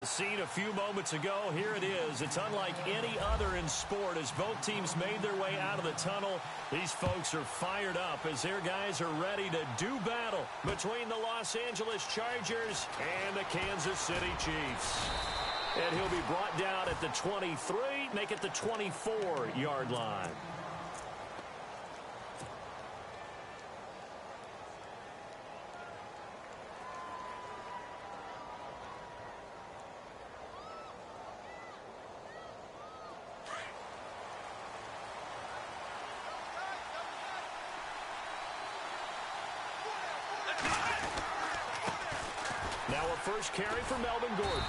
Seen a few moments ago, here it is. It's unlike any other in sport as both teams made their way out of the tunnel. These folks are fired up as their guys are ready to do battle between the Los Angeles Chargers and the Kansas City Chiefs. And he'll be brought down at the 23, make it the 24-yard line. Now a first carry for Melvin Gordon.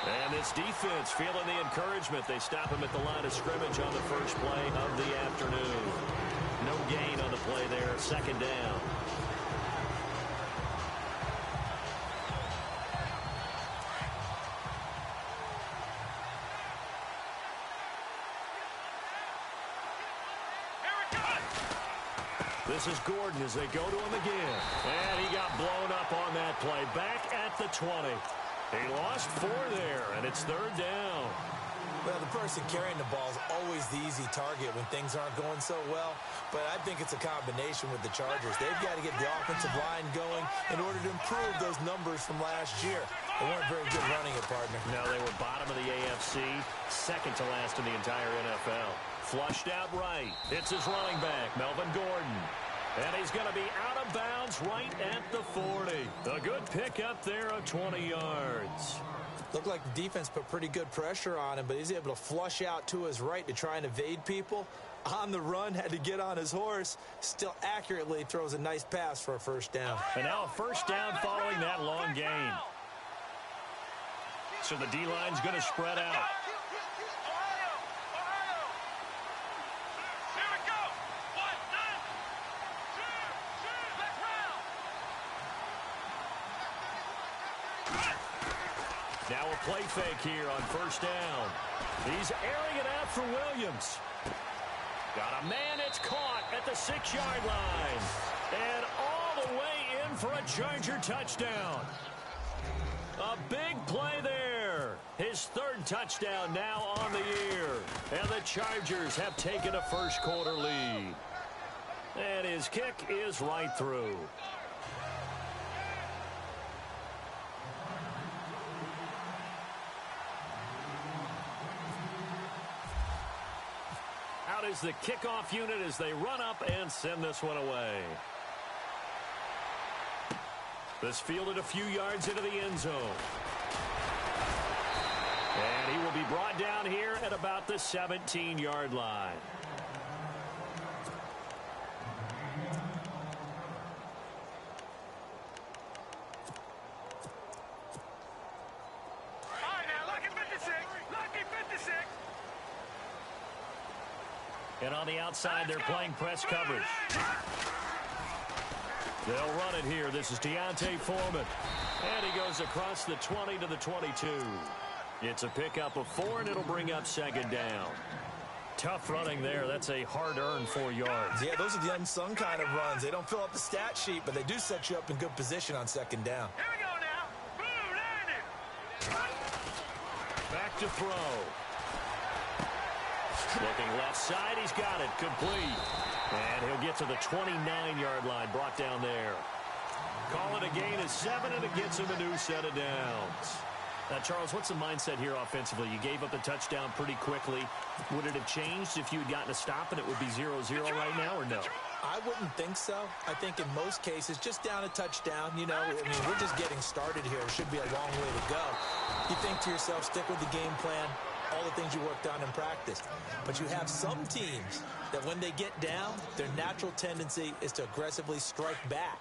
And this defense feeling the encouragement. They stop him at the line of scrimmage on the first play of the afternoon. No gain on the play there. Second down. This is Gordon as they go to him again. And he got blown up on that play. Back at the 20. He lost 4 there, and it's third down. Well, the person carrying the ball is always the easy target when things aren't going so well. But I think it's a combination with the Chargers. They've got to get the offensive line going in order to improve those numbers from last year. They weren't very good running it, partner. No, they were bottom of the AFC, second to last in the entire NFL. Flushed out right. It's his running back, Melvin Gordon. And he's going to be out of bounds right at the 40. A good pickup there of 20 yards. Looked like the defense put pretty good pressure on him, but he's able to flush out to his right to try and evade people. On the run, had to get on his horse. Still accurately throws a nice pass for a first down. And now a first down following that long gain. So the D-line's going to spread out. Now a play fake here on first down. He's airing it out for Williams. Got a man, it's caught at the 6-yard line. And all the way in for a Charger touchdown. A big play there. His third touchdown now on the year. And the Chargers have taken a first quarter lead. And his kick is right through. Out is the kickoff unit as they run up and send this one away. This fielded a few yards into the end zone. And he will be brought down here at about the 17-yard line. And on the outside, they're playing press coverage. They'll run it here. This is Deontay Foreman. And he goes across the 20 to the 22. It's a pickup of 4, and it'll bring up second down. Tough running there. That's a hard-earned 4 yards. Yeah, those are the unsung kind of runs. They don't fill up the stat sheet, but they do set you up in good position on second down. Here we go now. Boom, landed. Back to throw. Looking left side, he's got it, complete. And he'll get to the 29-yard line, brought down there. Call it a gain of 7, and it gets him a new set of downs. Now, Charles, what's the mindset here offensively? You gave up the touchdown pretty quickly. Would it have changed if you had gotten a stop and it would be 0-0 right now, or no? I wouldn't think so. I think in most cases, just down a touchdown, you know, I mean, we're just getting started here. It should be a long way to go. You think to yourself, stick with the game plan, all the things you worked on in practice. But you have some teams that when they get down, their natural tendency is to aggressively strike back.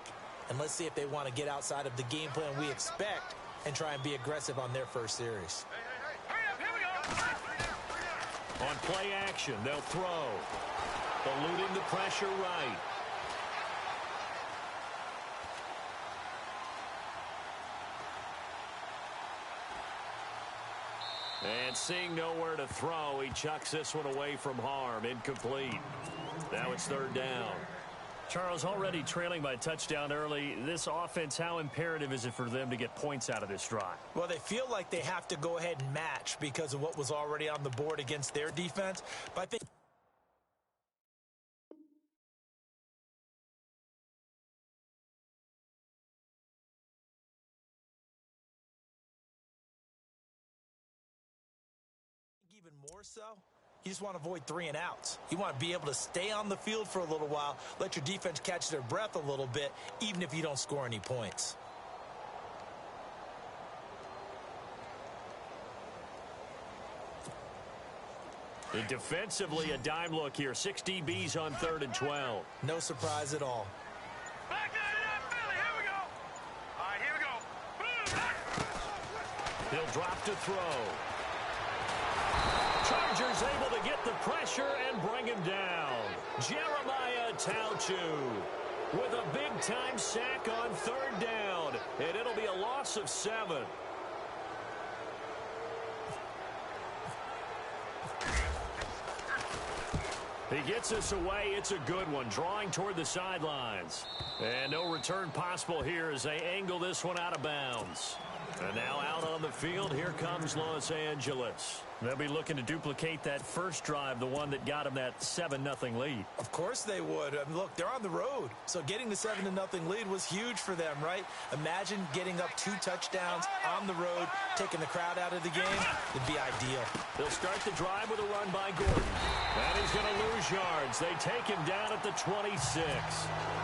And let's see if they want to get outside of the game plan we expect and try and be aggressive on their first series. On play action, they'll throw. Eluding the pressure right. And seeing nowhere to throw, he chucks this one away from harm. Incomplete. Now it's third down. Charles, already trailing by touchdown early. This offense, how imperative is it for them to get points out of this drive? Well, they feel like they have to go ahead and match because of what was already on the board against their defense. But I think even more so, you just want to avoid 3 and outs. You want to be able to stay on the field for a little while, let your defense catch their breath a little bit, even if you don't score any points. Defensively, a dime look here. 6 DBs on 3rd and 12. No surprise at all. Back that it up, Billy. Here we go. All right, here we go. Boom. He'll drop to throw. Chargers able to get the pressure and bring him down. Jeremiah Tauchu with a big-time sack on 3rd down. And it'll be a loss of 7. He gets us away. It's a good one. Drawing toward the sidelines. And no return possible here as they angle this one out of bounds. And now out on the field, here comes Los Angeles. They'll be looking to duplicate that first drive, the one that got them that 7-0 lead. Of course they would. I mean, look, they're on the road. So getting the 7-0 lead was huge for them, right? Imagine getting up 2 touchdowns on the road, taking the crowd out of the game. It'd be ideal. They'll start the drive with a run by Gordon. And he's going to lose yards. They take him down at the 26.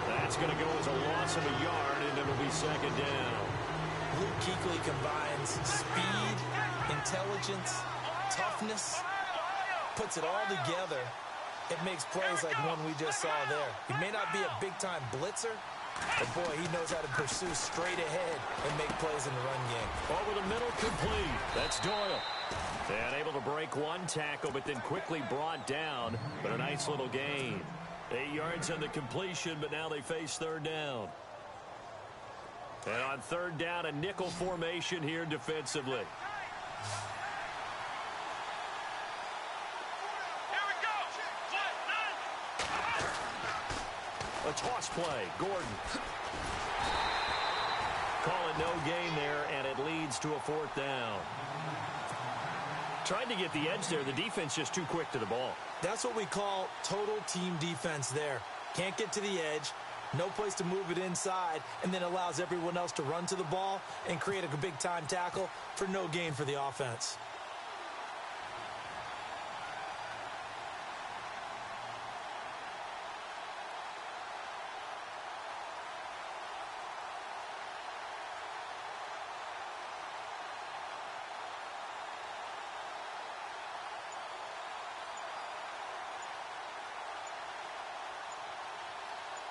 That's going to go as a loss of a yard, and it'll be 2nd down. Luke Kuechly combines speed, intelligence, toughness, puts it all together. It makes plays like one we just saw there. He may not be a big-time blitzer, but boy, he knows how to pursue straight ahead and make plays in the run game. Over the middle, complete. That's Doyle. And able to break one tackle, but then quickly brought down. But a nice little gain. 8 yards on the completion, but now they face 3rd down. And on 3rd down, a nickel formation here defensively. Here we go. A toss play. Gordon. Calling no gain there, and it leads to a 4th down. Tried to get the edge there. The defense just too quick to the ball. That's what we call total team defense there. Can't get to the edge. No place to move it inside, and then allows everyone else to run to the ball and create a big-time tackle for no gain for the offense.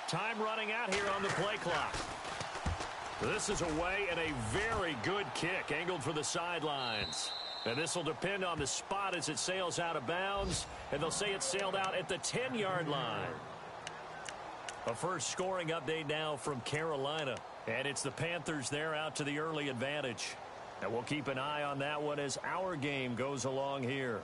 Time running out here on the play clock. This is away and a very good kick angled for the sidelines. And this will depend on the spot as it sails out of bounds. And they'll say it sailed out at the 10-yard line. A first scoring update now from Carolina. And it's the Panthers there out to the early advantage. And we'll keep an eye on that one as our game goes along here.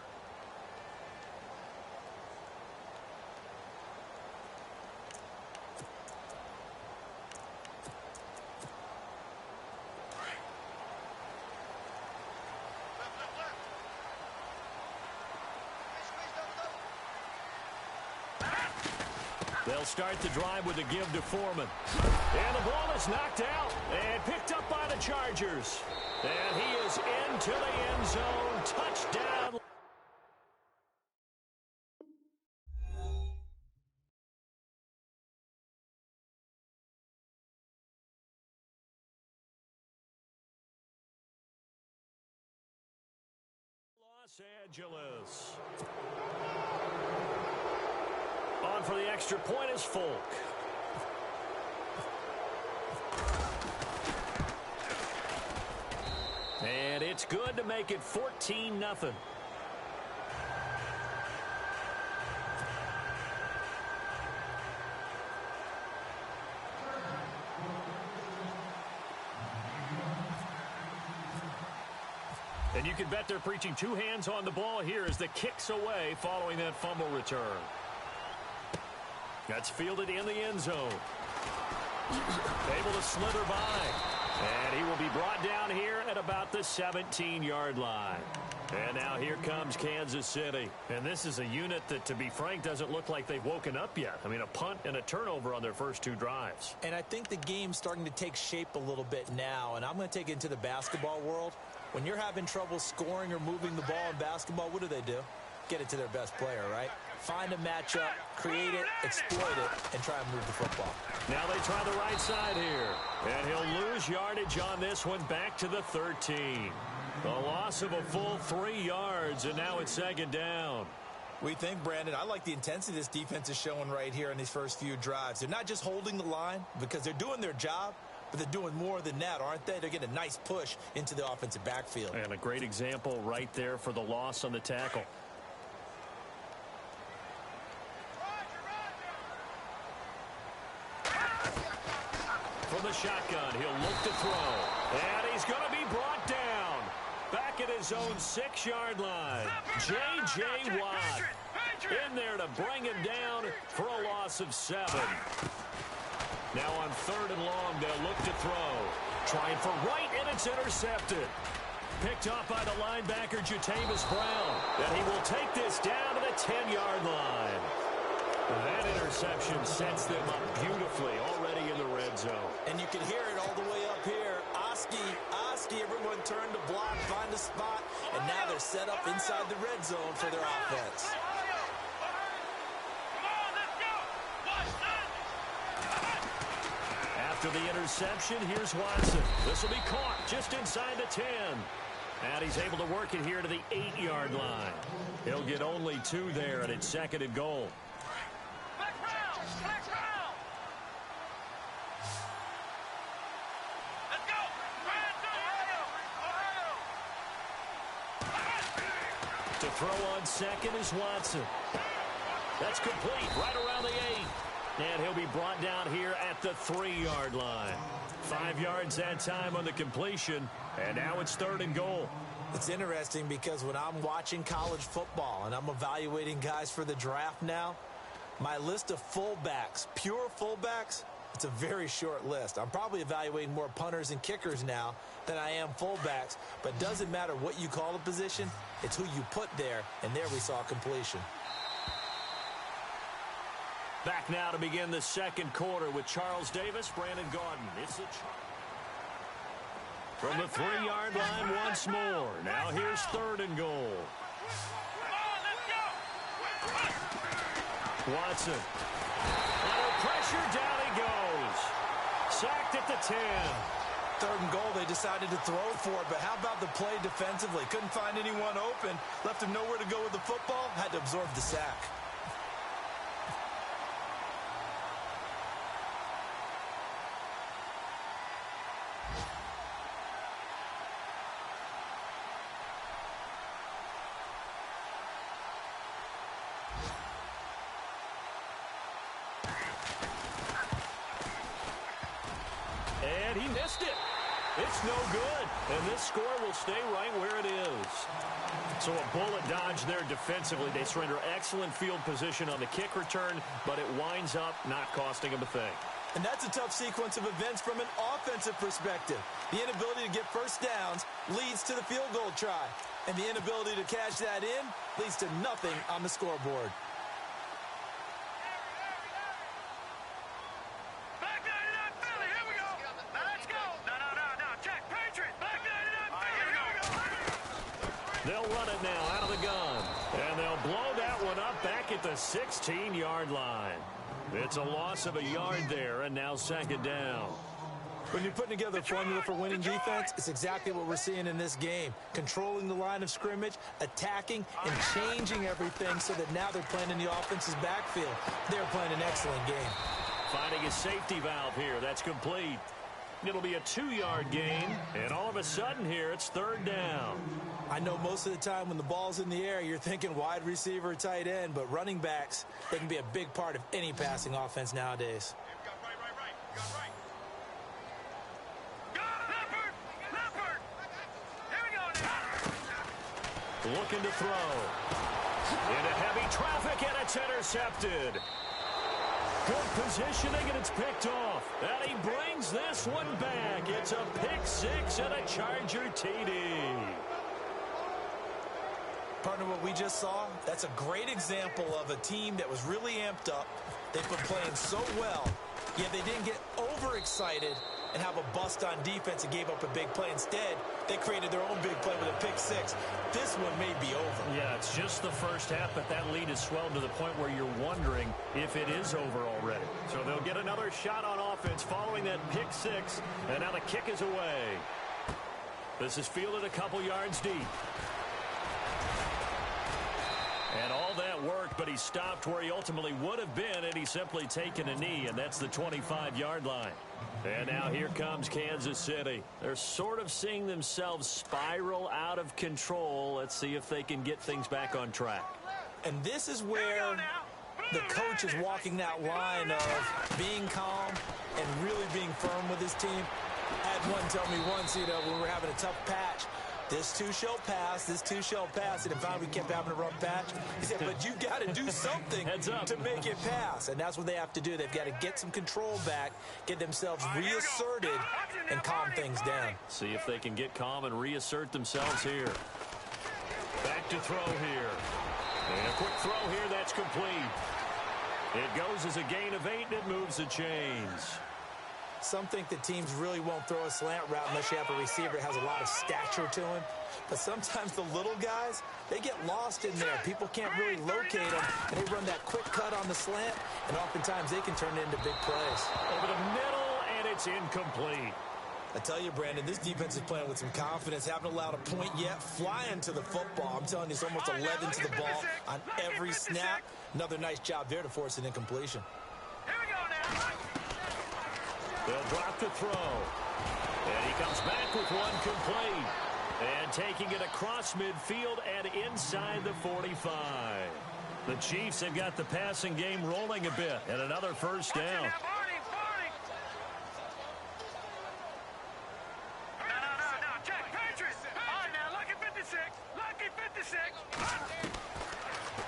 They'll start the drive with a give to Foreman. And the ball is knocked out and picked up by the Chargers. And he is into the end zone. Touchdown. Los Angeles. On for the extra point is Folk. And it's good to make it 14-0. And you can bet they're preaching 2 hands on the ball here as the kick's away following that fumble return. That's fielded in the end zone. Able to slither by. And he will be brought down here at about the 17-yard line. And now here comes Kansas City. And this is a unit that, to be frank, doesn't look like they've woken up yet. I mean, a punt and a turnover on their first two drives. And I think the game's starting to take shape a little bit now. And I'm going to take it into the basketball world. When you're having trouble scoring or moving the ball in basketball, what do? Get it to their best player, right? Find a matchup, create it, exploit it, and try and move the football. Now they try the right side here. And he'll lose yardage on this one back to the 13. The loss of a full 3 yards, and now it's second down. We think, Brandon, I like the intensity this defense is showing right here in these first few drives. They're not just holding the line because they're doing their job, but they're doing more than that, aren't they? They're getting a nice push into the offensive backfield. And a great example right there for the loss on the tackle. From the shotgun, he'll look to throw. And he's going to be brought down. Back at his own 6-yard line. J.J. Watt in there to bring him down for a loss of 7. Now on 3rd and long, they'll look to throw. Trying for right, and it's intercepted. Picked up by the linebacker, Jatavis Brown. And he will take this down to the 10-yard line. That interception sets them up beautifully already in the red zone. And you can hear it all the way up here. Oski, everyone turned to block, find a spot, and now they're set up inside the red zone for their offense. After the interception, here's Watson. This will be caught just inside the 10. And he's able to work it here to the 8-yard line. He'll get only 2 there, and it's 2nd and goal. To throw on 2nd is Watson. That's complete right around the 8. And he'll be brought down here at the 3-yard line. 5 yards that time on the completion. And now it's 3rd and goal. It's interesting because when I'm watching college football and I'm evaluating guys for the draft now, my list of fullbacks, pure fullbacks, it's a very short list. I'm probably evaluating more punters and kickers now than I am fullbacks. But it doesn't matter what you call a position, it's who you put there. And there we saw completion. Back now to begin the 2nd quarter with Charles Davis, Brandon Gaudin. It's from the 3-yard line once more. Now here's 3rd and goal. Watson. Under pressure, down he goes. Sacked at the 10. 3rd and goal, they decided to throw for it, but how about the play defensively? Couldn't find anyone open. Left him nowhere to go with the football. Had to absorb the sack. And he missed it. It's no good. And this score will stay right where it is. So a bullet dodge there defensively. They surrender excellent field position on the kick return, but it winds up not costing them a thing. And that's a tough sequence of events from an offensive perspective. The inability to get first downs leads to the field goal try. And the inability to cash that in leads to nothing on the scoreboard. They'll run it now out of the gun. And they'll blow that one up back at the 16-yard line. It's a loss of a yard there, and now 2nd down. When you're putting together a formula for winning defense, it's exactly what we're seeing in this game. Controlling the line of scrimmage, attacking, and changing everything so that now they're playing in the offense's backfield. They're playing an excellent game. Finding a safety valve here. That's complete. It'll be a 2-yard gain, and all of a sudden here, it's 3rd down. I know most of the time when the ball's in the air, you're thinking wide receiver, tight end, but running backs, they can be a big part of any passing offense nowadays. Looking to throw. Into heavy traffic, and it's intercepted. Good positioning, and it's picked off. And he brings this one back. It's a pick six and a Charger TD. Partner, what we just saw, that's a great example of a team that was really amped up. They've been playing so well, yet they didn't get overexcited and have a bust on defense and gave up a big play. Instead, they created their own big play with a pick six. This one may be over. Yeah, it's just the first half, but that lead has swelled to the point where you're wondering if it is over already. So they'll get another shot on offense following that pick six, and now the kick is away. This is fielded a couple yards deep. And all that worked, but he stopped where he ultimately would have been, and he's simply taken a knee, and that's the 25-yard line. And now here comes Kansas City. They're sort of seeing themselves spiral out of control. Let's see if they can get things back on track. And this is where the coach is walking that line of being calm and really being firm with his team. I had one tell me once, when we were having a tough patch, this too shall pass, this too shall pass. And finally we kept having a rough patch. He said, but you got to do something to make it pass. And that's what they have to do. They've got to get some control back, get themselves reasserted, and calm things down. See if they can get calm and reassert themselves here. Back to throw here. And a quick throw here, that's complete. It goes as a gain of 8, and it moves the chains. Some think that teams really won't throw a slant route unless you have a receiver that has a lot of stature to him. But sometimes the little guys, they get lost in there. People can't really locate them, and they run that quick cut on the slant, and oftentimes they can turn it into big plays. Over the middle, and it's incomplete. I tell you, Brandon, this defense is playing with some confidence. Haven't allowed a point yet. Flying to the football. I'm telling you, it's almost 11 to the ball on every snap. Another nice job there to force an incompletion. Here we go now. They'll drop the throw. And he comes back with one complete. And taking it across midfield and inside the 45. The Chiefs have got the passing game rolling a bit. And another first down. No. Check. Patriots. All right, now, lucky 56. Lucky 56.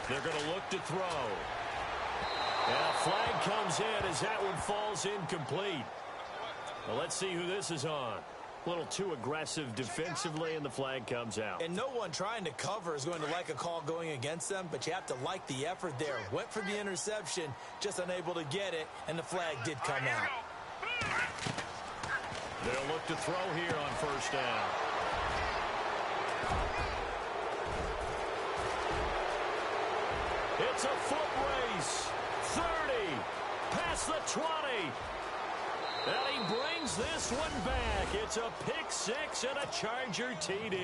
They're going to look to throw. And a flag comes in as that one falls incomplete. Well, let's see who this is on. A little too aggressive defensively, and the flag comes out. And no one trying to cover is going to like a call going against them, but you have to like the effort there. Went for the interception, just unable to get it, and the flag did come out. They'll look to throw here on first down. It's a foot race. 30, past the 20. And he brings this one back. It's a pick six and a Charger TD.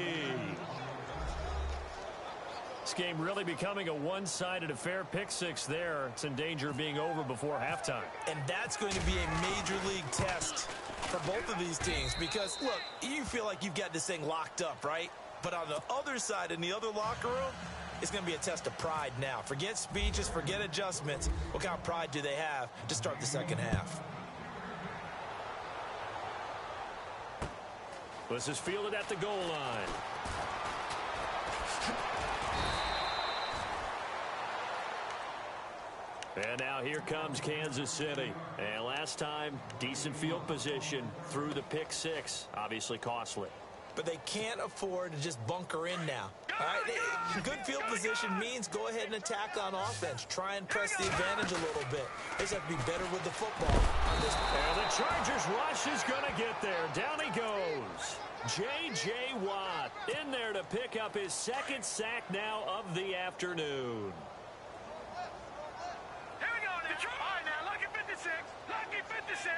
This game really becoming a one-sided affair. Pick six there. It's in danger of being over before halftime. And that's going to be a major league test for both of these teams because, look, you feel like you've got this thing locked up, right? But on the other side, in the other locker room, it's going to be a test of pride now. Forget speeches, forget adjustments. What kind of pride do they have to start the second half? This is fielded at the goal line. And now here comes Kansas City. And last time, decent field position through the pick six. Obviously costly. But they can't afford to just bunker in now. All right, good field position means go ahead and attack on offense. Try and press the advantage a little bit. They just have to be better with the football on this. And the Chargers rush is going to get there. Down he goes. J.J. Watt in there to pick up his second sack now of the afternoon. Here we go now. All right, now, lucky 56. Lucky 56.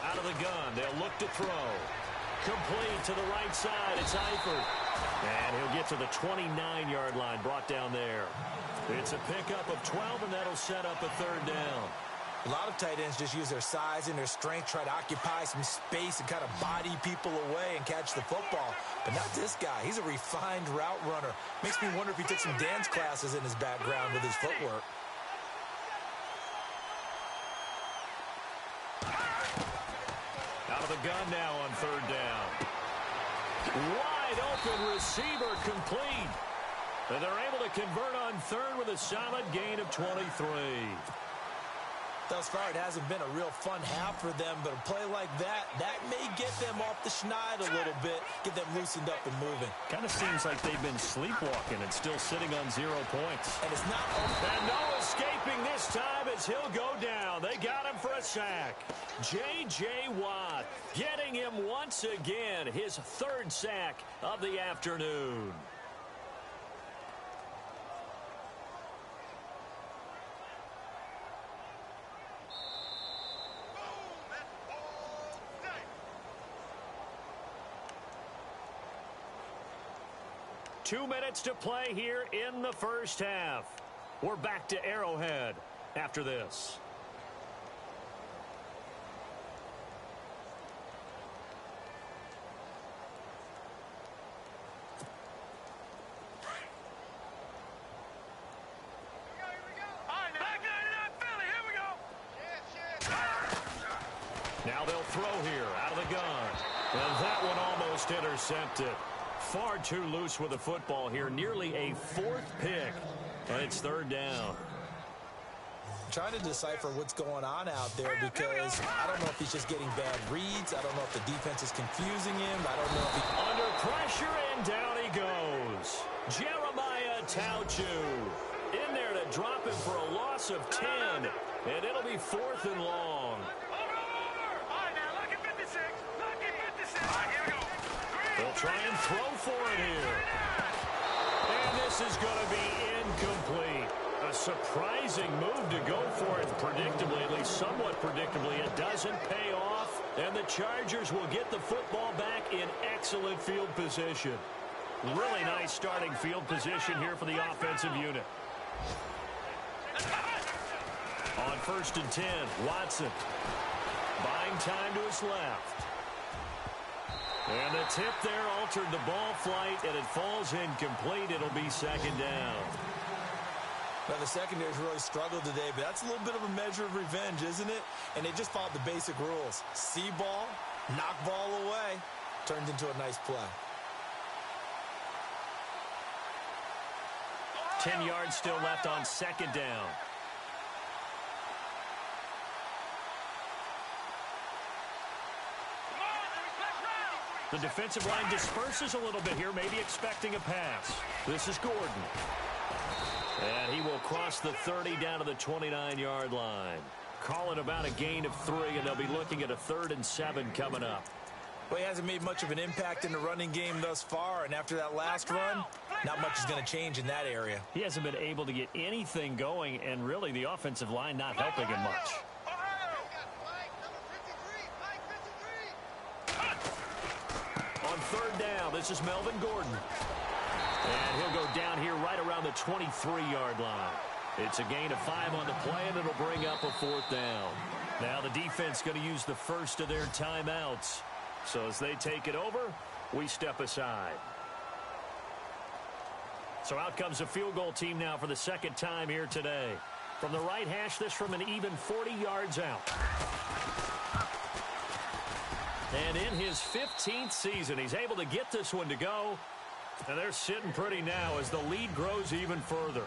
Out of the gun, they'll look to throw. Complete to the right side. It's Eifert. And he'll get to the 29-yard line, brought down there. It's a pickup of 12, and that'll set up a third down. A lot of tight ends just use their size and their strength, try to occupy some space and kind of body people away and catch the football. But not this guy. He's a refined route runner. Makes me wonder if he took some dance classes in his background with his footwork. Out of the gun now on third down. Wide open receiver complete. And they're able to convert on third with a solid gain of 23. Thus far, it hasn't been a real fun half for them, but a play like that may get them off the schneid a little bit, get them loosened up and moving. Kind of seems like they've been sleepwalking and still sitting on 0 points. And it's not over. And no escaping this time as he'll go down. They got him for a sack. J.J. Watt getting him once again, his 3rd sack of the afternoon. Two minutes to play here in the first half. We're back to Arrowhead after this. Now they'll throw here out of the gun. And that one almost intercepted. Far too loose with the football here. Nearly a 4th pick. And it's 3rd down. I'm trying to decipher what's going on out there because I don't know if he's just getting bad reads. I don't know if the defense is confusing him. I don't know if he... Under pressure, and down he goes. Jeremiah Tauchu in there to drop him for a loss of 10. And it'll be 4th and long. They'll try and throw for it here. And this is going to be incomplete. A surprising move to go for it predictably, at least somewhat predictably. It doesn't pay off, and the Chargers will get the football back in excellent field position. Really nice starting field position here for the offensive unit. On 1st and 10, Watson buying time to his left. And the tip there altered the ball flight, and it falls incomplete. It'll be 2nd down. Well, the secondary's really struggled today, but that's a little bit of a measure of revenge, isn't it? And they just followed the basic rules. See ball, knock ball away, turned into a nice play. 10 yards still left on 2nd down. The defensive line disperses a little bit here, maybe expecting a pass. This is Gordon. And he will cross the 30 down to the 29-yard line. Call it about a gain of 3, and they'll be looking at a 3rd and 7 coming up. Well, he hasn't made much of an impact in the running game thus far, and after that last run, not much is going to change in that area. He hasn't been able to get anything going, and really the offensive line not helping him much. On 3rd down, this is Melvin Gordon. And he'll go down here right around the 23-yard line. It's a gain of 5 on the play, and it'll bring up a 4th down. Now the defense going to use the first of their timeouts. So as they take it over, we step aside. So out comes a field goal team now for the 2nd time here today. From the right hash, this from an even 40 yards out. And in his 15th season, he's able to get this one to go. And they're sitting pretty now as the lead grows even further.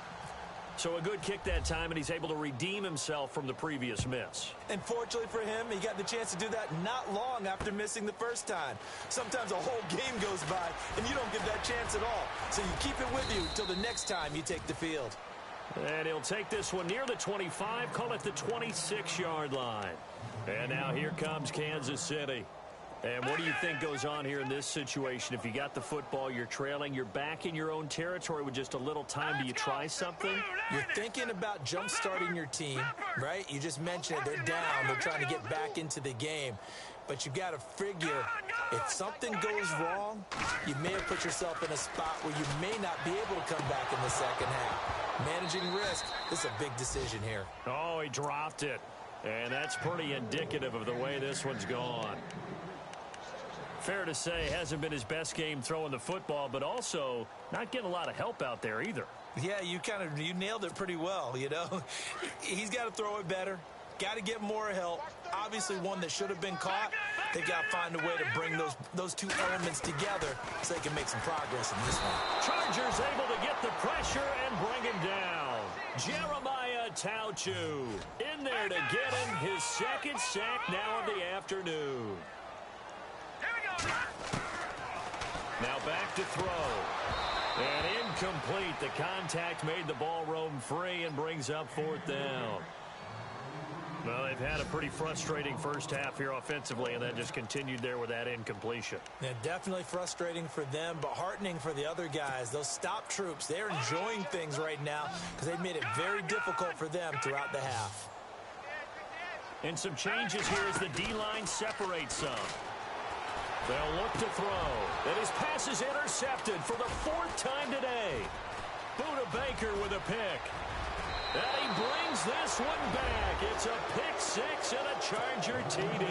So a good kick that time, and he's able to redeem himself from the previous miss. And fortunately for him, he got the chance to do that not long after missing the first time. Sometimes a whole game goes by, and you don't get that chance at all. So you keep it with you till the next time you take the field. And he'll take this one near the 25, call it the 26-yard line. And now here comes Kansas City. And what do you think goes on here in this situation? If you got the football, you're trailing, you're back in your own territory with just a little time. Do you try something? You're thinking about jump-starting your team, right? You just mentioned it. They're down. They're trying to get back into the game. But you got to figure if something goes wrong, you may have put yourself in a spot where you may not be able to come back in the second half. Managing risk, this is a big decision here. Oh, he dropped it. And that's pretty indicative of the way this one's gone. Fair to say, hasn't been his best game throwing the football, but also not getting a lot of help out there either. Yeah, you nailed it pretty well, you know. He's got to throw it better. Got to get more help. Obviously one that should have been caught. They got to find a way to bring those two elements together so they can make some progress in this one. Chargers able to get the pressure and bring him down. Jeremiah Tauchu in there to get him his second sack now of the afternoon. Here we go. Now back to throw. And incomplete. The contact made the ball roam free and brings up fourth down. Well, they've had a pretty frustrating first half here offensively, and then just continued there with that incompletion. Yeah, definitely frustrating for them, but heartening for the other guys. Those stop troops, they're enjoying things right now because they've made it very difficult for them throughout the half. And some changes here as the D-line separates some. They'll look to throw. And his pass is intercepted for the fourth time today. Buda Baker with a pick. And he brings this one back. It's a pick six and a Charger TD.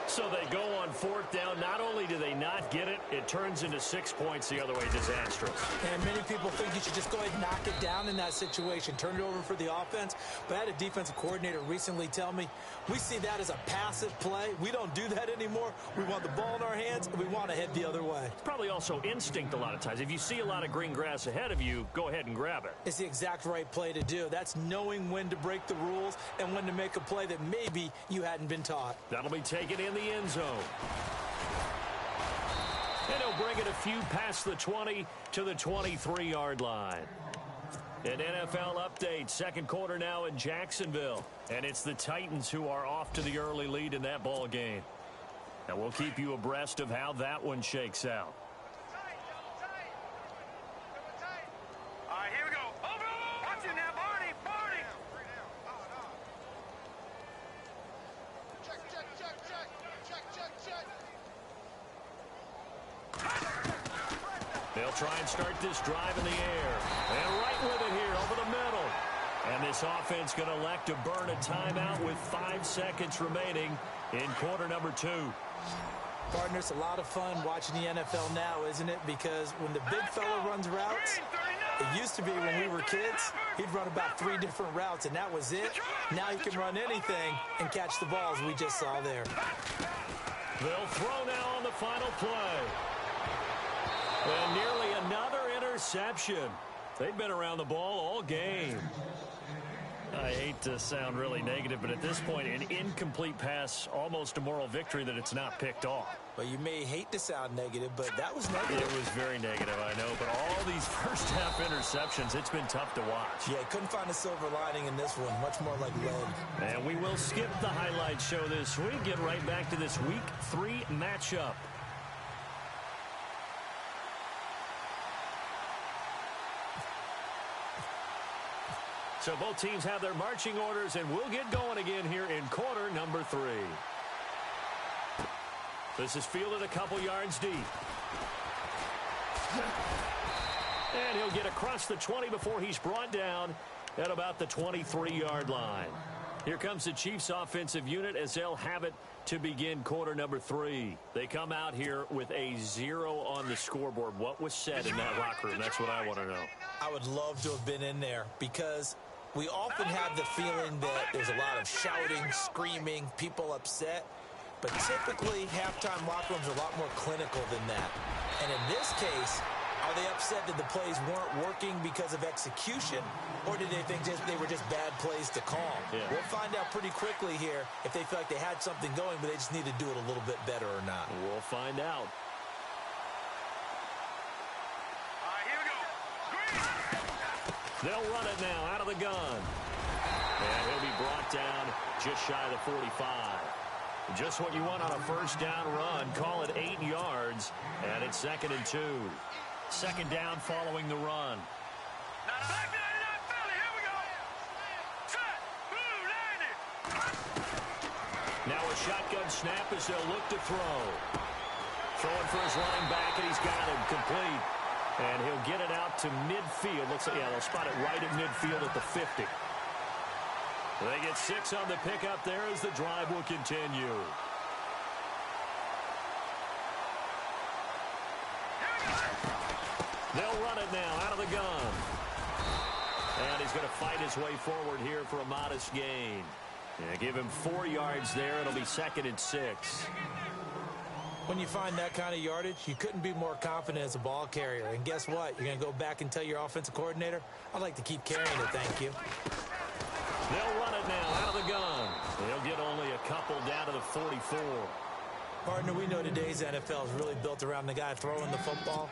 So they go on fourth down. Not only do they not get it, it turns into 6 points the other way. Disastrous. And many people think you should just go ahead and knock it down in that situation. Turn it over for the offense. But I had a defensive coordinator recently tell me, we see that as a passive play. We don't do that anymore. We want the ball in our hands, and we want to head the other way. It's probably also instinct a lot of times. If you see a lot of green grass ahead of you, go ahead and grab it. It's the exact right play to do. That's knowing when to break the rules and when to make a play that maybe you hadn't been taught. That'll be taken in the end zone. And he'll bring it a few past the 20 to the 23-yard line. An NFL update, second quarter now in Jacksonville. And it's the Titans who are off to the early lead in that ball game. And we'll keep you abreast of how that one shakes out. All right, here we go. Over. Watch it now, Barney. They'll try and start this drive in the air. And right with it here over the middle. And this offense going to elect to burn a timeout with 5 seconds remaining in quarter number 2. Partner, it's a lot of fun watching the NFL now, isn't it? Because when the big fella runs routes, it used to be when we were kids, he'd run about 3 different routes, and that was it. Now he can run anything and catch the balls we just saw there. They'll throw now on the final play. And nearly another interception. They've been around the ball all game. I hate to sound really negative, but at this point, an incomplete pass, almost a moral victory that it's not picked off. Well, you may hate to sound negative, but that was negative. It was very negative, I know, but all these first-half interceptions, it's been tough to watch. Yeah, couldn't find a silver lining in this one, much more like lead. And we will skip the highlight show this week, get right back to this Week 3 matchup. So both teams have their marching orders, and we'll get going again here in quarter number 3. This is fielded a couple yards deep. And he'll get across the 20 before he's brought down at about the 23-yard line. Here comes the Chiefs offensive unit as they'll have it to begin quarter number 3. They come out here with a 0 on the scoreboard. What was said in that locker room? That's what I want to know. I would love to have been in there because we often have the feeling that there's a lot of shouting, screaming, people upset. But typically, halftime locker rooms are a lot more clinical than that. And in this case, are they upset that the plays weren't working because of execution, or did they think they were just bad plays to call? Yeah. We'll find out pretty quickly here if they feel like they had something going, but they just need to do it a little bit better or not. We'll find out. All right, here we go. Green. They'll run it now out of the gun. And he'll be brought down just shy of the 45. Just what you want on a first down run. Call it 8 yards, and it's 2nd and 2. Second down following the run. Now back to that Philly. Here we go. Set. Blue landed. Now a shotgun snap as they'll look to throw. Throwing for his running back, and he's got him complete. And he'll get it out to midfield. Looks like, yeah, they'll spot it right at midfield at the 50. They get 6 on the pickup there as the drive will continue. They'll run it now out of the gun. And he's going to fight his way forward here for a modest gain. Yeah, give him 4 yards there. It'll be 2nd and 6. When you find that kind of yardage, you couldn't be more confident as a ball carrier. And guess what? You're going to go back and tell your offensive coordinator, I'd like to keep carrying it, thank you. They'll run it now out of the gun. They'll get only a couple down to the 44. Partner, we know today's NFL is really built around the guy throwing the football.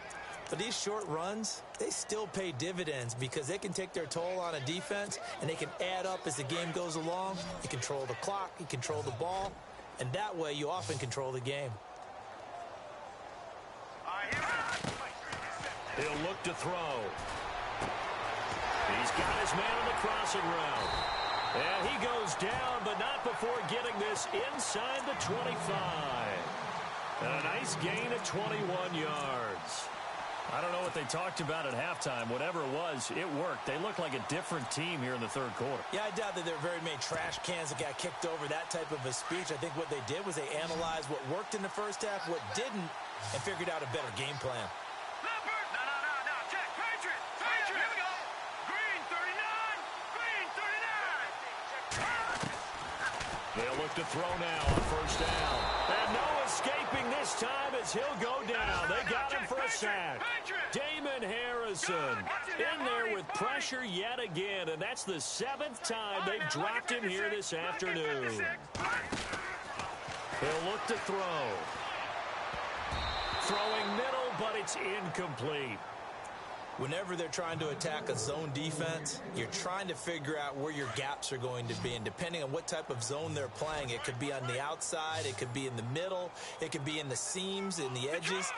But these short runs, they still pay dividends because they can take their toll on a defense and they can add up as the game goes along. You control the clock, you control the ball, and that way you often control the game. He'll look to throw. He's got his man on the crossing route. And he goes down, but not before getting this inside the 25. And a nice gain of 21 yards. I don't know what they talked about at halftime. Whatever it was, it worked. They look like a different team here in the third quarter. Yeah, I doubt that there are very many trash cans that got kicked over, that type of a speech. I think what they did was they analyzed what worked in the first half, what didn't, and figured out a better game plan. No, check. Patriot. Here we go. Green 39. Green 39. They'll look to throw now on first down. And no escaping this time as he'll go down. They got him for a sack. Damon Harrison in there with pressure yet again. And that's the 7th time they've dropped him here this afternoon. He'll look to throw. Throwing middle, but it's incomplete. Whenever they're trying to attack a zone defense, you're trying to figure out where your gaps are going to be. And depending on what type of zone they're playing, it could be on the outside, it could be in the middle, it could be in the seams, in the edges.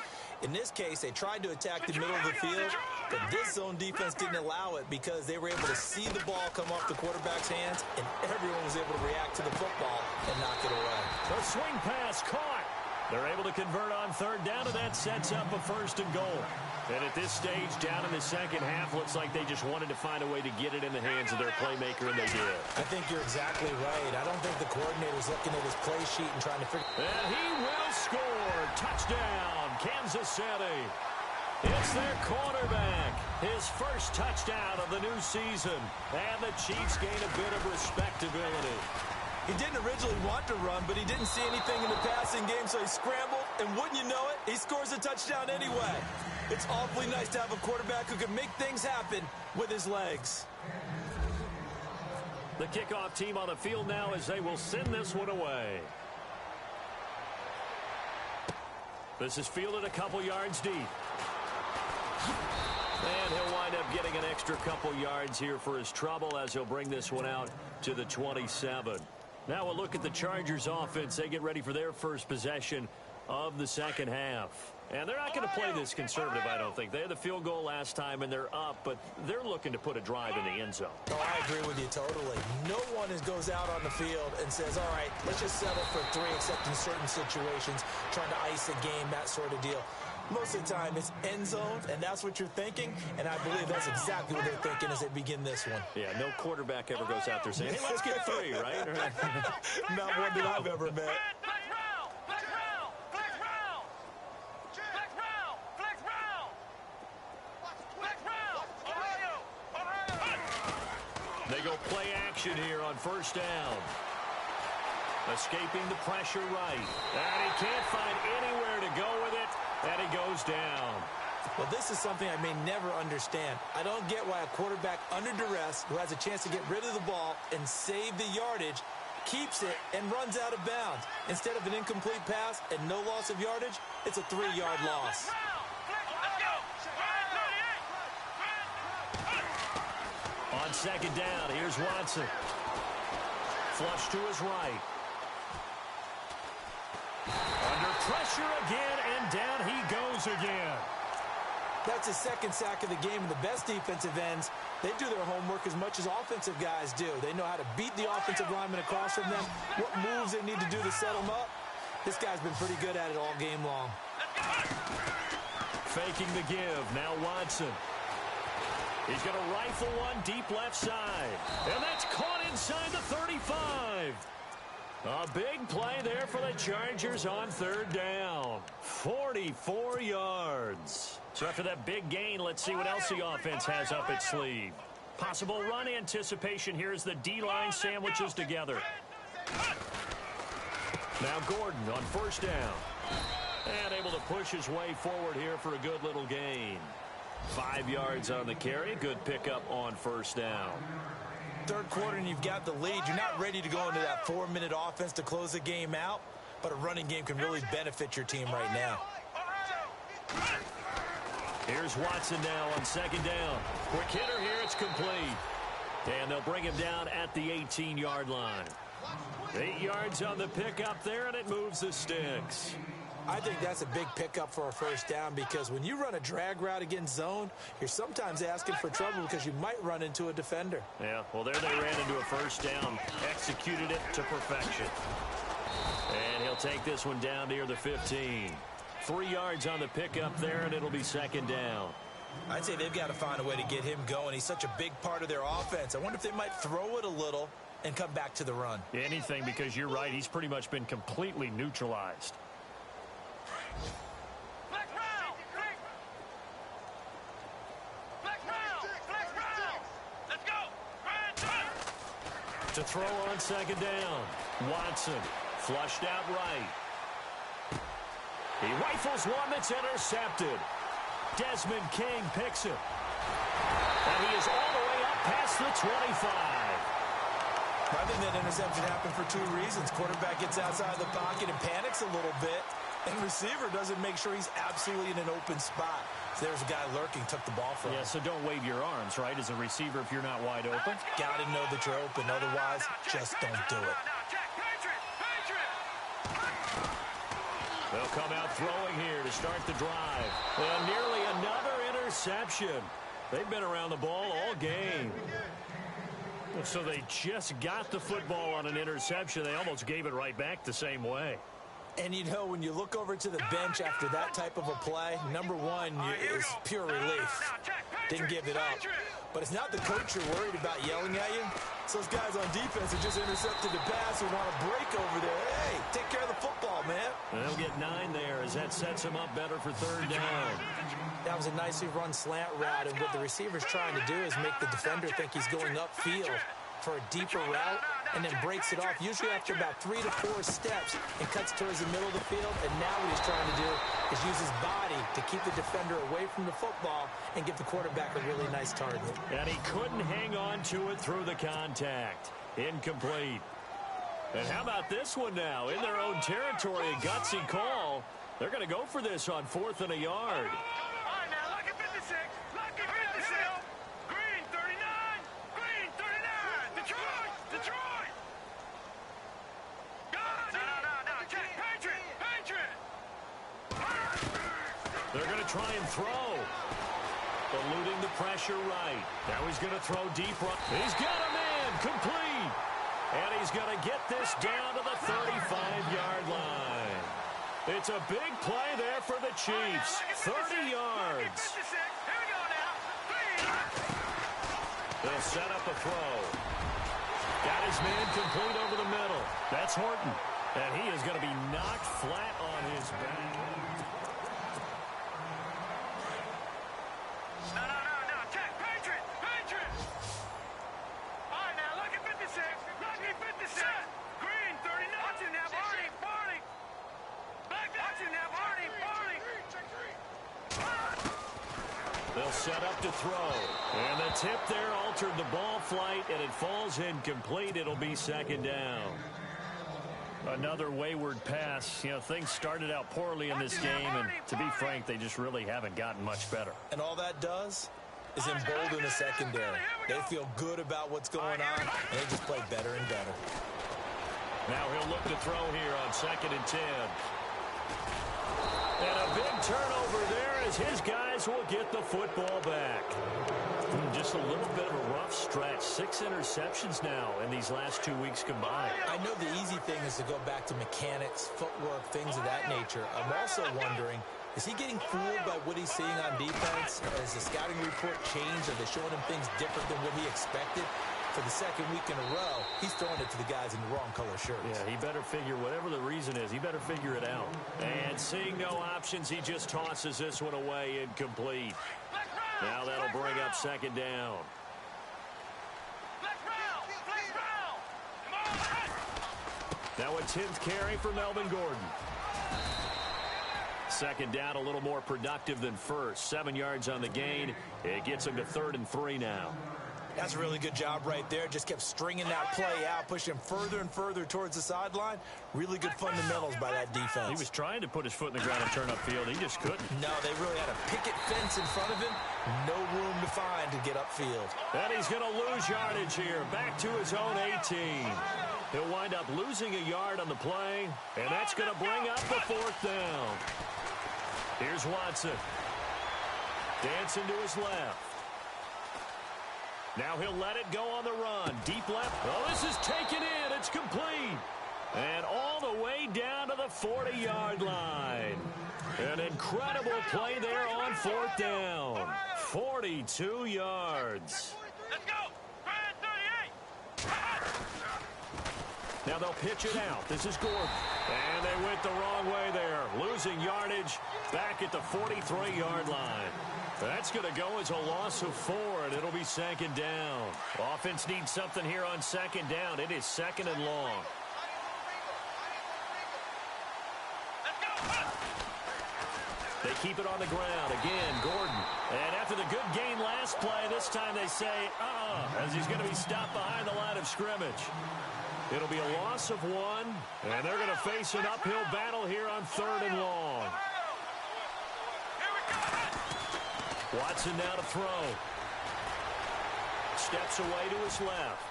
In this case, they tried to attack the middle of the field, but this zone defense didn't allow it because they were able to see the ball come off the quarterback's hands, and everyone was able to react to the football and knock it away. The swing pass caught. They're able to convert on third down, and that sets up a 1st and goal. And at this stage, down in the second half, looks like they just wanted to find a way to get it in the hands of their playmaker, and they did. I think you're exactly right. I don't think the coordinator's looking at his play sheet and trying to figure... And he will score. Touchdown, Kansas City. It's their quarterback. His first touchdown of the new season. And the Chiefs gain a bit of respectability. He didn't originally want to run, but he didn't see anything in the passing game, so he scrambled, and wouldn't you know it, he scores a touchdown anyway. It's awfully nice to have a quarterback who can make things happen with his legs. The kickoff team on the field now as they will send this one away. This is fielded a couple yards deep. And he'll wind up getting an extra couple yards here for his trouble as he'll bring this one out to the 27. Now we'll look at the Chargers offense. They get ready for their first possession of the second half. And they're not going to play this conservative, I don't think. They had the field goal last time, and they're up, but they're looking to put a drive in the end zone. Oh, I agree with you totally. No one goes out on the field and says, all right, let's just settle for 3, except in certain situations, trying to ice a game, that sort of deal. Most of the time, it's end zone, and that's what you're thinking, and I believe that's exactly what they're thinking as they begin this one. Yeah, no quarterback ever goes out there saying, hey, let's get 3, right? Not one that I've ever met. They go play action here on first down. Escaping the pressure right. And he can't find anywhere to go with it. And he goes down. Well, this is something I may never understand. I don't get why a quarterback under duress who has a chance to get rid of the ball and save the yardage keeps it and runs out of bounds. Instead of an incomplete pass and no loss of yardage, it's a 3-yard loss. On second down, here's Watson. Flush to his right. Under pressure again, and down he goes again. That's his second sack of the game, and the best defensive ends, they do their homework as much as offensive guys do. They know how to beat the offensive lineman across from them, what moves they need to do to set them up. This guy's been pretty good at it all game long. Faking the give, now Watson. He's going to rifle one deep left side. And that's caught inside the 35. A big play there for the Chargers on third down. 44 yards. So after that big gain, let's see what else the offense has up its sleeve. Possible run anticipation here as the D-line sandwiches together. Now Gordon on first down. And able to push his way forward here for a good little gain. 5 yards on the carry. Good pickup on first down. Third quarter and you've got the lead. You're not ready to go into that 4-minute offense to close the game out, but a running game can really benefit your team right now. Here's Watson now on second down. Quick hitter here. It's complete. And they'll bring him down at the 18-yard line. 8 yards on the pickup there, and it moves the sticks. I think that's a big pickup for a first down because when you run a drag route against zone, you're sometimes asking for trouble because you might run into a defender. Yeah, well, there they ran into a first down. Executed it to perfection. And he'll take this one down near the 15. 3 yards on the pickup there, and it'll be second down. I'd say they've got to find a way to get him going. He's such a big part of their offense. I wonder if they might throw it a little and come back to the run. Anything, because you're right. He's pretty much been completely neutralized. To throw on second down. Watson flushed out right. He rifles one that's intercepted. Desmond King picks it. And he is all the way up past the 25. I think that interception happened for 2 reasons. Quarterback gets outside of the pocket and panics a little bit. And receiver doesn't make sure he's absolutely in an open spot. So there's a guy lurking, took the ball from him. Yeah, so don't wave your arms, right, as a receiver if you're not wide open. Got to know that you're open. Otherwise, just don't do it. They'll come out throwing here to start the drive. And nearly another interception. They've been around the ball all game. So they just got the football on an interception. They almost gave it right back the same way. And, you know, when you look over to the bench after that type of a play, number one is pure relief. Didn't give it up. But it's not the coach you're worried about yelling at you. It's those guys on defense who just intercepted the pass who want to break over there. Hey, take care of the football, man. And they'll get 9 there as that sets him up better for third down. That was a nicely run slant route, and what the receiver's trying to do is make the defender think he's going upfield for a deeper route, and then breaks it off, usually after about 3 to 4 steps, and cuts towards the middle of the field. And now what he's trying to do is use his body to keep the defender away from the football and give the quarterback a really nice target. And he couldn't hang on to it through the contact. Incomplete. And how about this one now? In their own territory, a gutsy call. They're going to go for this on 4th and a yard. They're going to try and throw. Eluding the pressure right. Now he's going to throw deep. He's got a man. Complete. And he's going to get this down to the 35-yard line. It's a big play there for the Chiefs. 30 yards. They'll set up a throw. Got his man complete over the middle. That's Horton. And he is going to be knocked flat on his back. They'll set up to throw. And the tip there altered the ball flight, and it falls incomplete. It'll be second down. Another wayward pass. You know, things started out poorly in this game, and to be frank, they just really haven't gotten much better. And all that does is embolden the secondary. They feel good about what's going on, and they just play better and better. Now he'll look to throw here on 2nd and 10. And a big turnover there as his guys will get the football back. Just a little bit of a rough stretch. 6 interceptions now in these last 2 weeks combined. I know the easy thing is to go back to mechanics, footwork, things of that nature. I'm also wondering, is he getting fooled by what he's seeing on defense? Has the scouting report changed? Are they showing him things different than what he expected? For the second week in a row, he's throwing it to the guys in the wrong color shirts. Yeah, he better figure, whatever the reason is, he better figure it out. And seeing no options, he just tosses this one away incomplete. Now that'll bring up second down. Now a 10th carry for Melvin Gordon. Second down, a little more productive than first. 7 yards on the gain. It gets him to 3rd and 3 now. That's a really good job right there. Just kept stringing that play out, pushing him further and further towards the sideline. Really good fundamentals by that defense. He was trying to put his foot in the ground and turn upfield. He just couldn't. No, they really had a picket fence in front of him. No room to find to get upfield. And he's going to lose yardage here. Back to his own 18. He'll wind up losing a yard on the play, and that's going to bring up the 4th down. Here's Watson. Dancing to his left. Now he'll let it go on the run. Deep left. Oh, this is taken in. It's complete. And all the way down to the 40-yard line. An incredible play there on 4th down. 42 yards. Let's go. 38. Now they'll pitch it out. This is Gordon. And they went the wrong way there. Losing yardage back at the 43-yard line. That's going to go as a loss of 4, and it'll be 2nd down. Offense needs something here on 2nd down. It is 2nd and long. They keep it on the ground. Again, Gordon. And after the good gain last play, this time they say, as he's going to be stopped behind the line of scrimmage. It'll be a loss of 1, and they're going to face an uphill battle here on 3rd and long. Watson now to throw. Steps away to his left.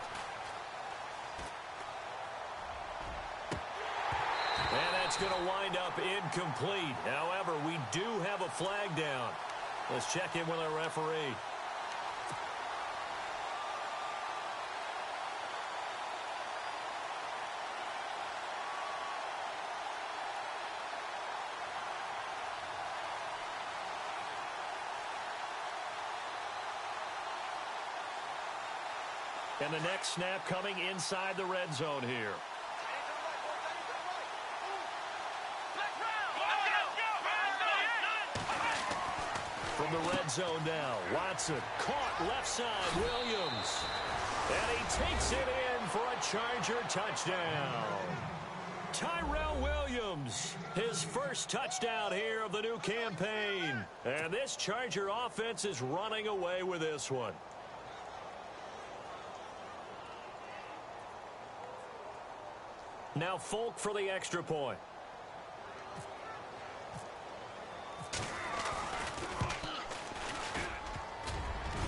And that's going to wind up incomplete. However, we do have a flag down. Let's check in with our referee. And the next snap coming inside the red zone here. From the red zone now, Watson caught left side, Williams. And he takes it in for a Charger touchdown. Tyrell Williams, his first touchdown here of the new campaign. And this Charger offense is running away with this one. Now Folk for the extra point.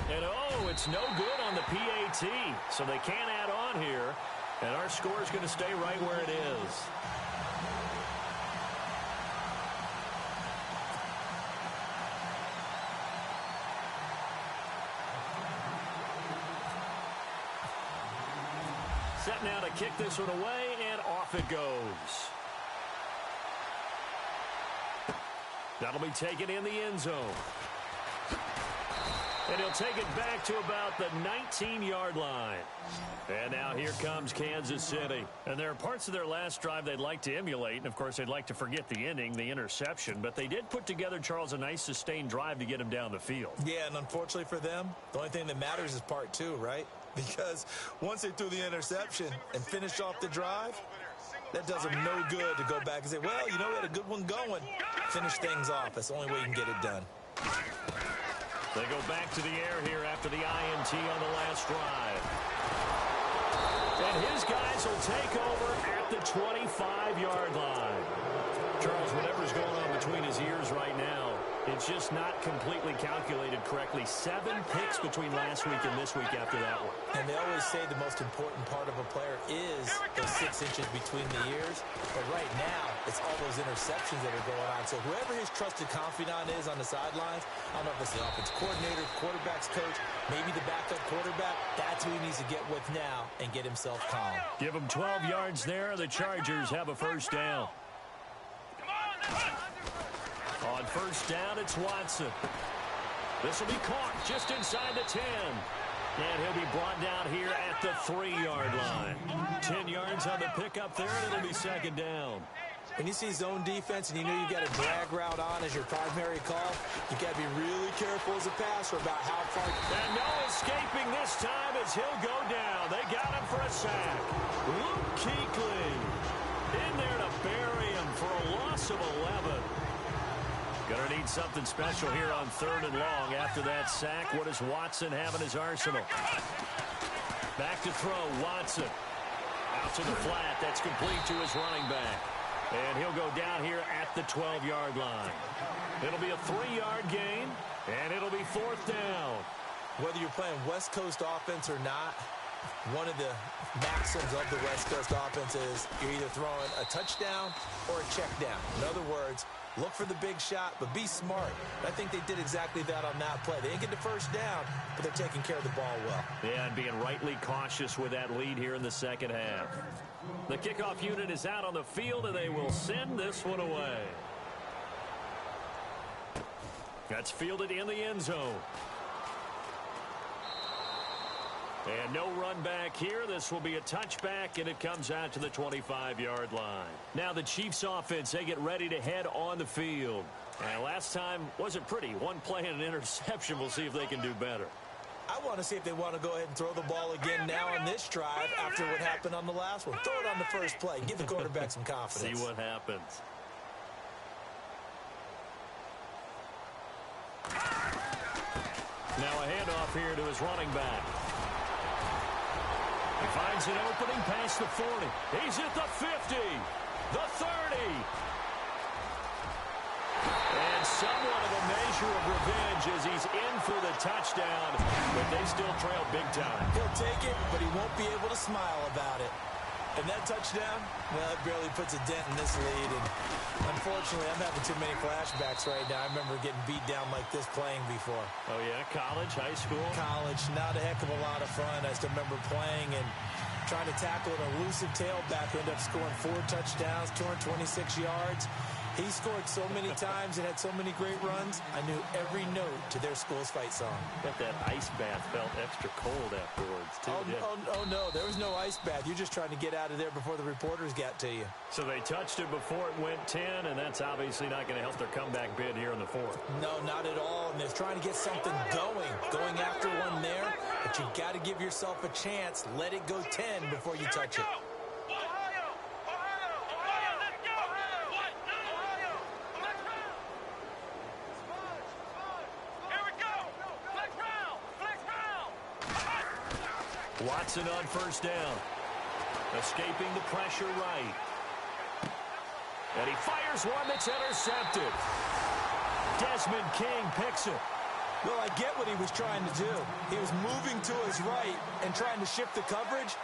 And it's no good on the PAT. So they can't add on here. And our score is going to stay right where it is. Set now to kick this one away, and off it goes. That'll be taken in the end zone. And he'll take it back to about the 19-yard line. And now here comes Kansas City. And there are parts of their last drive they'd like to emulate. And, of course, they'd like to forget the inning, the interception. But they did put together, Charles, a nice sustained drive to get him down the field. Yeah, and unfortunately for them, the only thing that matters is part 2, right? Because once they threw the interception and finished off the drive, that does them no good to go back and say, well, you know, we had a good one going. Finish things off. That's the only way you can get it done. They go back to the air here after the INT on the last drive. And his guys will take over at the 25-yard line. Charles, whatever's going on between his ears right now, it's just not completely calculated correctly. 7 picks between last week and this week after that one. And they always say the most important part of a player is those 6 inches between the ears. But right now, it's all those interceptions that are going on. So whoever his trusted confidant is on the sidelines, I don't know if it's the offense coordinator, quarterback's coach, maybe the backup quarterback, that's who he needs to get with now and get himself calm. Give him 12 yards there. The Chargers have a first down. On first down, it's Watson. This will be caught just inside the 10. And he'll be brought down here at the 3-yard line. 10 yards on the pickup there, and it'll be second down. When you see zone defense and you know you got a drag route on as your primary call, you got to be really careful as a passer about how far. And no escaping this time as he'll go down. They got him for a sack. Luke Kuechly in there to bury him for a loss of 11. Gonna need something special here on 3rd and long. After that sack, what does Watson have in his arsenal? Back to throw, Watson. Out to the flat. That's complete to his running back. And he'll go down here at the 12-yard line. It'll be a 3-yard gain, and it'll be 4th down. Whether you're playing West Coast offense or not, one of the maxims of the West Coast offense is you're either throwing a touchdown or a check down. In other words, look for the big shot, but be smart. I think they did exactly that on that play. They didn't get the first down, but they're taking care of the ball well. Yeah, and being rightly cautious with that lead here in the second half. The kickoff unit is out on the field, and they will send this one away. That's fielded in the end zone. And no run back here. This will be a touchback, and it comes out to the 25-yard line. Now the Chiefs offense, they get ready to head on the field. And last time wasn't pretty. One play and an interception. We'll see if they can do better. I want to see if they want to go ahead and throw the ball again now on this drive after what happened on the last one. Throw it on the first play. Give the quarterback some confidence. See what happens. Now a handoff here to his running back. He finds an opening past the 40. He's at the 50, the 30. And somewhat of a measure of revenge as he's in for the touchdown, but they still trail big time. He'll take it, but he won't be able to smile about it. And that touchdown, well, it barely puts a dent in this lead. And unfortunately, I'm having too many flashbacks right now. I remember getting beat down like this playing before. Oh, yeah? College, high school? College, not a heck of a lot of fun. I still remember playing and trying to tackle an elusive tailback who ended up scoring 4 touchdowns, 226 yards. He scored so many times and had so many great runs, I knew every note to their school's fight song. Bet that ice bath felt extra cold afterwards, too. Oh, no, there was no ice bath. You're just trying to get out of there before the reporters got to you. So they touched it before it went 10, and that's obviously not going to help their comeback bid here in the 4th. No, not at all, and they're trying to get something going after one there, but you got to give yourself a chance. Let it go 10 before you touch it. Watson on first down. Escaping the pressure right. And he fires one that's intercepted. Desmond King picks it. Well, I get what he was trying to do. He was moving to his right and trying to shift the coverage.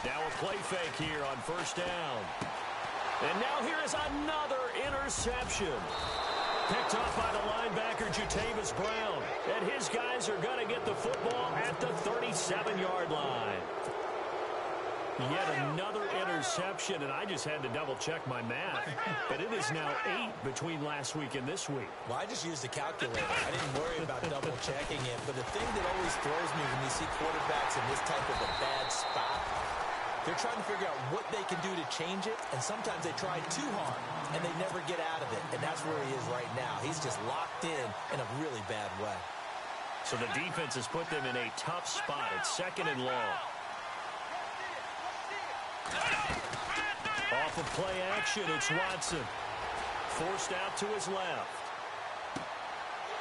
Now a play fake here on first down. And now here is another interception. Picked off by the linebacker, Jatavis Brown. And his guys are going to get the football at the 37-yard line. Yet another interception, and I just had to double-check my math. But it is now 8 between last week and this week. Well, I just used a calculator. I didn't worry about double-checking it. But the thing that always throws me when you see quarterbacks in this type of a bad spot, they're trying to figure out what they can do to change it, and sometimes they try too hard, and they never get out of it, and that's where he is right now. He's just locked in a really bad way. So the defense has put them in a tough spot. It's 2nd and long. Off of play action, it's Watson. Forced out to his left.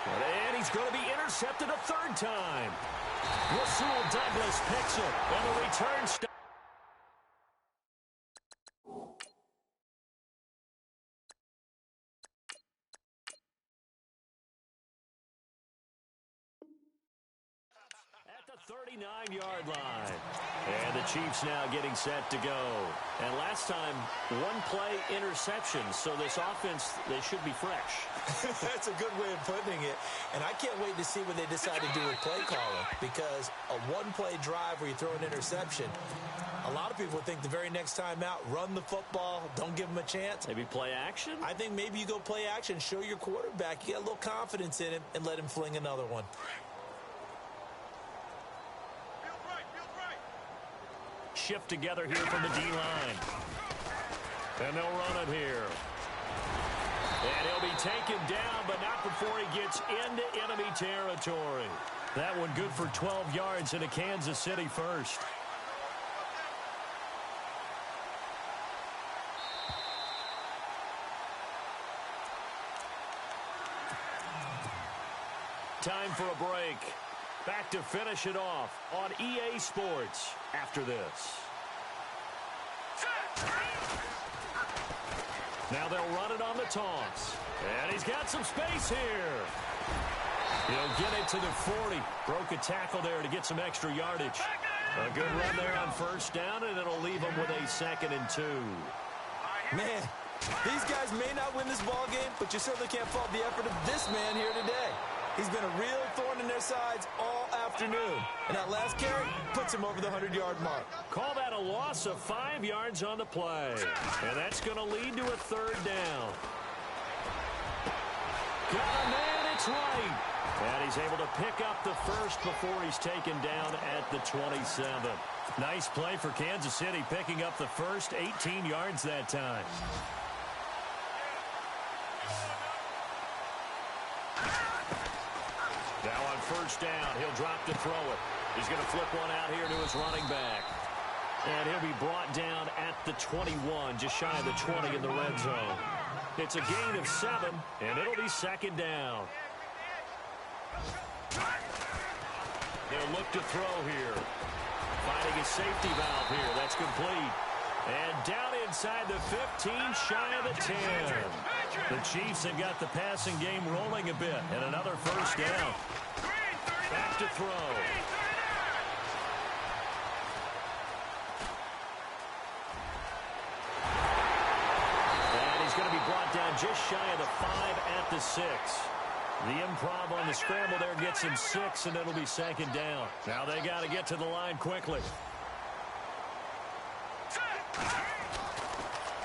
And he's going to be intercepted a 3rd time. Rasul Douglas picks it, and the return stop. At the 39-yard line. And the Chiefs now getting set to go. And last time, 1-play interception. So this offense, they should be fresh. That's a good way of putting it. And I can't wait to see what they decide to do with play calling. Because a 1-play drive where you throw an interception, A lot of people think the very next time out, run the football, don't give him a chance. Maybe play action? I think maybe you go play action, show your quarterback. You got a little confidence in him, and let him fling another one. Shift together here from the D-line. And they'll run it here. And he'll be taken down, but not before he gets into enemy territory. That one good for 12 yards into Kansas City first. Time for a break. Back to finish it off on EA Sports after this. Now they'll run it on the toss. And he's got some space here. He'll get it to the 40. Broke a tackle there to get some extra yardage. A good run there on first down, and it'll leave him with a 2nd and 2. Man, these guys may not win this ball game, but you certainly can't fault the effort of this man here today. He's been a real thorn in their sides all afternoon. And that last carry puts him over the 100-yard mark. Call that a loss of 5 yards on the play. And that's going to lead to a 3rd down. Got a man, it's right. And he's able to pick up the first before he's taken down at the 27. Nice play for Kansas City, picking up the first, 18 yards that time. Now on first down, he'll drop to throw it. He's going to flip one out here to his running back. And he'll be brought down at the 21, just shy of the 20 in the red zone. It's a gain of 7, and it'll be 2nd down. They'll look to throw here. Finding a safety valve here. That's complete. And down inside the 15, shy of the 10. The Chiefs have got the passing game rolling a bit. And another first down. Back to throw. And he's going to be brought down just shy of the 5 at the 6. The improv on the scramble there gets him 6, and it'll be 2nd down. Now they got to get to the line quickly.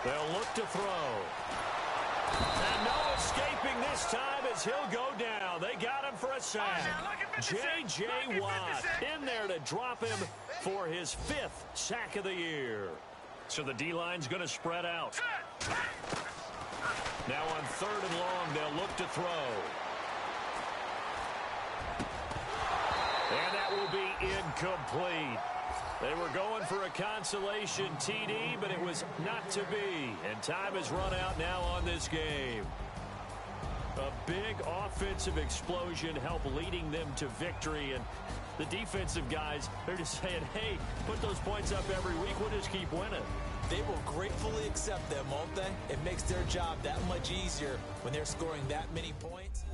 They'll look to throw. And no escaping this time as he'll go down. They got him for a sack. J.J. Watt in there to drop him for his 5th sack of the year. So the D-line's going to spread out. Now on 3rd and long, they'll look to throw. And that will be incomplete. They were going for a consolation TD, but it was not to be. And time has run out now on this game. A big offensive explosion helped leading them to victory. And the defensive guys, they're just saying, hey, put those points up every week. We'll just keep winning. They will gratefully accept them, won't they? It makes their job that much easier when they're scoring that many points.